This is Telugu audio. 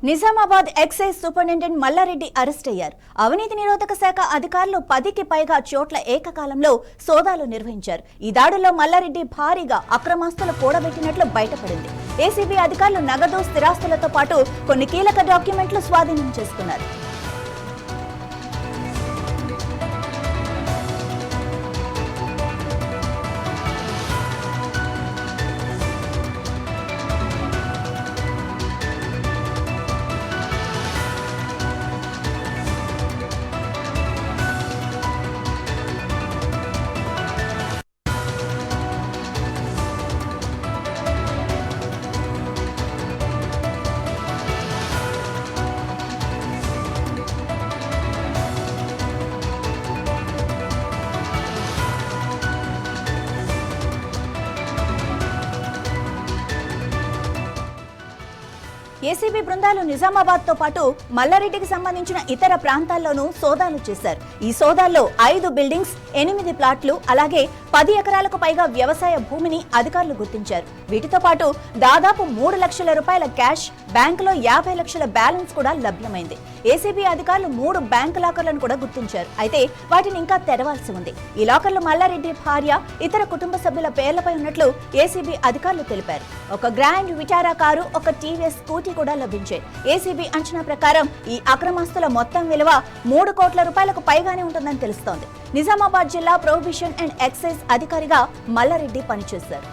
Nizamabad excise superintendent Mallareddy arrest అయ్యారు. అవినీతి నిరోధక శాఖ అధికారులు 10కి పైగా చోట్ల ఏకకాలంలో సోదాలు నిర్వహించారు. ఈ దాడుల్లో మల్లారెడ్డి భారీగా అక్రమాస్తులు కూడబెట్టినట్లు బయటపడింది. ఏసీబీ అధికారులు నగదు, స్థిరాస్తులతో పాటు కొన్ని కీలక డాక్యుమెంట్లు స్వాధీనం చేసుకున్నారు. ఏసీబీ బృందాలు నిజామాబాద్ తో పాటు మల్లారెడ్డికి సంబంధించిన ఇతర ప్రాంతాల్లోనూ సోదాలు చేశారు. ఈ సోదాల్లో 5 బిల్డింగ్స్, 8 ప్లాట్లు, అలాగే 10 ఎకరాలకు పైగా వ్యవసాయ భూమిని అధికారులు గుర్తించారు. వీటితో పాటు దాదాపు 3 లక్షల రూపాయల క్యాష్, బ్యాంకులో 50 లక్షల బ్యాలెన్స్ కూడా లభ్యమైంది. ఏసీబీ అధికారులు 3 బ్యాంకు లాకర్లను కూడా గుర్తించారు. అయితే వాటిని ఇంకా తెరవాల్సి ఉంది. ఈ లాకర్లు మల్లారెడ్డి భార్య, ఇతర కుటుంబ సభ్యుల పేర్లపై ఉన్నట్లు ఏసీబీ అధికారులు తెలిపారు. ఒక గ్రాండ్ విటారా కారు, ఒక టీవీఎస్ స్కూటీ కూడా లభించాయి. ఏసీబీ అంచనా ప్రకారం ఈ అక్రమాస్తుల మొత్తం విలువ 3 కోట్ల రూపాయలకు పైగానే ఉంటుందని తెలుస్తోంది. నిజామాబాద్ జిల్లా ప్రొహిబిషన్ అండ్ ఎక్సైజ్ అధికారిగా మల్లారెడ్డి పనిచేశారు.